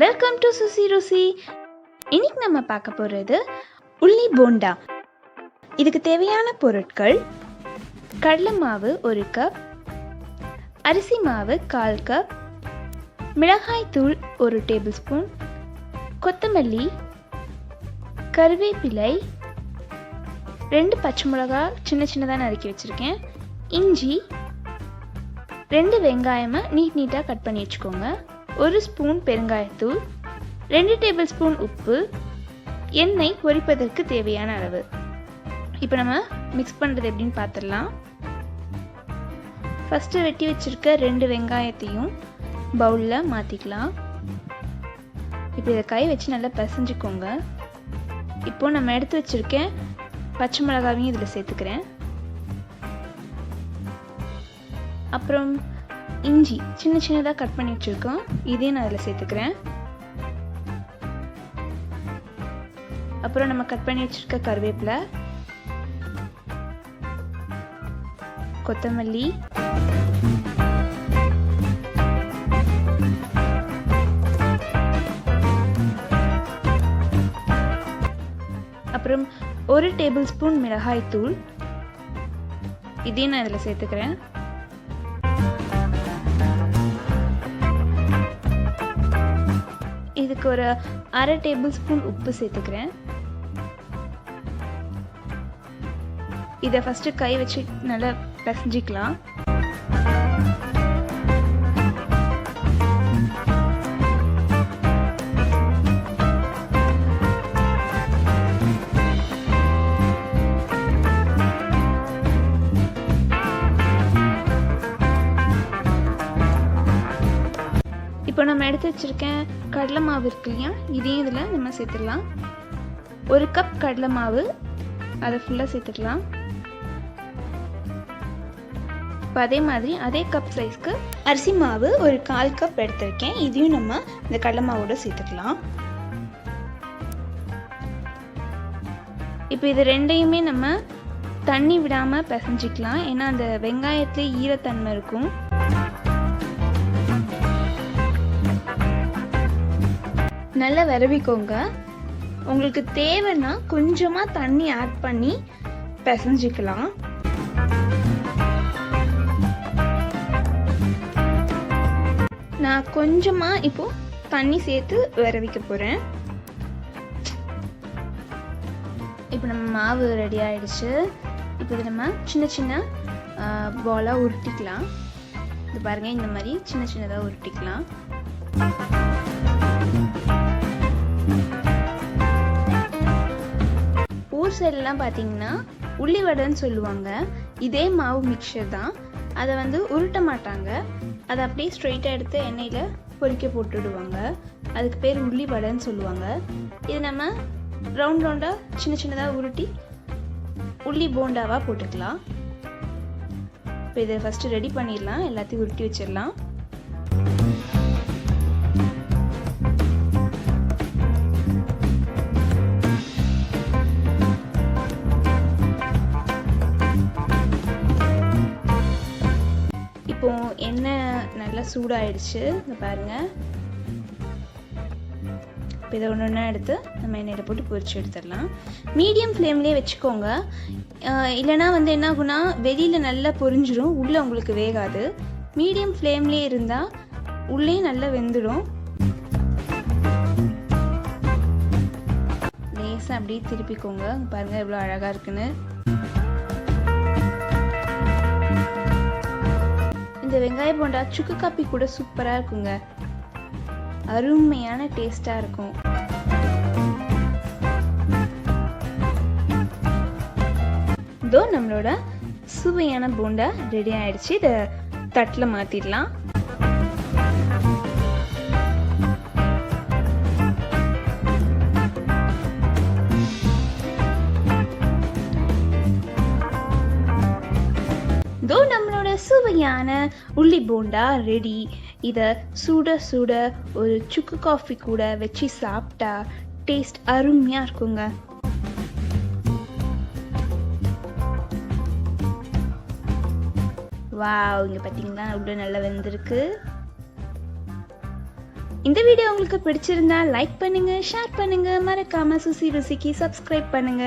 Welcome to Susi ருசி. இன்னைக்கு நம்ம பார்க்க போகிறது உள்ளி போண்டா. இதுக்கு தேவையான பொருட்கள்: கடலை மாவு 1 கப், அரிசி மாவு 1/4 கப், மிளகாய் தூள் 1 டேபிள் ஸ்பூன், கொத்தமல்லி, கருவேப்பிலை, 2 பச்சை மிளகா சின்ன சின்னதாக நறுக்கி வச்சுருக்கேன், இஞ்சி, 2 வெங்காயமாக நீட்டாக கட் பண்ணி வச்சுக்கோங்க, 1 ஸ்பூன் பெருங்காயத்தூள், 2 டேபிள் ஸ்பூன் உப்பு, எண்ணெய் பொரிப்பதற்கு தேவையான அளவு. இப்போ நம்ம மிக்ஸ் பண்ணுறது எப்படின்னு பார்த்துடலாம். ஃபஸ்ட்டு வெட்டி வச்சுருக்க 2 வெங்காயத்தையும் பவுலில் மாற்றிக்கலாம். இப்போ இதை கை வச்சு நல்லா பிசைஞ்சுக்கோங்க. இப்போது நம்ம எடுத்து வச்சுருக்கேன் பச்சை மிளகாவையும் இதில் சேர்த்துக்கிறேன். அப்புறம் இஞ்சி சின்ன சின்னதாக கட் பண்ணி வச்சுருக்கோம், இதையும் நான் அதில் சேர்த்துக்கிறேன். அப்புறம் நம்ம கட் பண்ணி வச்சுருக்க கருவேப்பிலை, கொத்தமல்லி, அப்புறம் 1 டேபிள் ஸ்பூன் மிளகாய் தூள், இதையும் நான் இதில் சேர்த்துக்கிறேன். இதுக்கு ஒரு 1/2 டேபிள் ஸ்பூன் உப்பு சேர்த்துக்கிறேன். இதை ஃபஸ்ட்டு கை வச்சு நல்லா பிசைஞ்சிக்கலாம். இப்போ நம்ம எடுத்து வச்சுருக்கேன் கடலை மாவு இருக்கு இல்லையா, இதையும் இதில் நம்ம சேர்த்துடலாம். 1 கப் கடலை மாவு, அதை ஃபுல்லாக சேர்த்துக்கலாம். இப்போ அதே மாதிரி அதே கப் சைஸ்க்கு அரிசி மாவு ஒரு 1/4 கப் எடுத்துருக்கேன், இதையும் நம்ம இந்த கடலை மாவோட சேர்த்துக்கலாம். இப்போ இது ரெண்டையுமே நம்ம தண்ணி விடாமல் பிசைஞ்சிக்கலாம், ஏன்னா அந்த வெங்காயத்துல ஈரத்தன்மை இருக்கும். நல்லா விரவிக்கோங்க. உங்களுக்கு தேவைன்னா கொஞ்சமாக தண்ணி ஆட் பண்ணி பிசைஞ்சிக்கலாம். நான் கொஞ்சமாக இப்போ தண்ணி சேர்த்து விரவிக்க போகிறேன். இப்போ நம்ம மாவு ரெடி ஆகிடுச்சு. இப்போ இதை நம்ம சின்ன சின்ன பாலாக உருட்டிக்கலாம். இது பாருங்கள், இந்த மாதிரி சின்ன சின்னதாக உருட்டிக்கலாம். ஊர் சைட்லாம் பார்த்தீங்கன்னா உள்ளி வடைன்னு சொல்லுவாங்க. இதே மாவு மிக்சர் தான், அதை வந்து உருட்ட மாட்டாங்க, அதை அப்படியே ஸ்ட்ரெயிட்டாக எடுத்து எண்ணெயில் பொரிக்க போட்டுடுவாங்க. அதுக்கு பேர் உள்ளி வடைன்னு சொல்லுவாங்க. இது நம்ம ரவுண்ட் ரவுண்டாக சின்ன சின்னதாக உருட்டி உள்ளி போண்டாவாக போட்டுக்கலாம். இப்போ இதை ஃபஸ்ட்டு ரெடி பண்ணிடலாம், எல்லாத்தையும் உருட்டி வச்சிடலாம். இப்போ எண்ணெய் நல்லா சூடாயிடுச்சு, இங்கே பாருங்கள். இப்போ இதை ஒன்று ஒன்றா எடுத்து நம்ம எண்ணெயில் போட்டு பொரிச்சு எடுத்துடலாம். மீடியம் ஃப்ளேம்லேயே வச்சுக்கோங்க, இல்லைனா வந்து என்ன ஆகுனா வெளியில் நல்லா பொரிஞ்சிடும், உள்ளே உங்களுக்கு வேகாது. மீடியம் ஃப்ளேம்லேயே இருந்தால் உள்ளே நல்லா வெந்துடும். லேசாக அப்படியே திருப்பிக்கோங்க. பாருங்கள் எவ்வளோ அழகாக இருக்குன்னு. இந்த வெங்காய போண்டா சுக்கு காப்பி கூட சூப்பராக இருக்குங்க, அருமையான டேஸ்டாக இருக்கும். இதோ நம்மளோட சுவையான போண்டா ரெடி ஆயிடுச்சு. இதை தட்டில் மாற்றிடலாம். இதோ நம்மளோட சுவையான உள்ளி போண்டா ரெடி. இதை சுட சுட ஒரு சுக்கு காஃபி கூட வச்சு சாப்பிட்டா டேஸ்ட் அருமையாக இருக்குங்க. வாவ், இங்கே பார்த்தீங்கன்னா உள்ள நல்லா வெந்திருக்கு. இந்த வீடியோ உங்களுக்கு பிடிச்சிருந்தா லைக் பண்ணுங்க, ஷேர் பண்ணுங்க, மறக்காம சுசி ருசிக்கு சப்ஸ்கிரைப் பண்ணுங்க.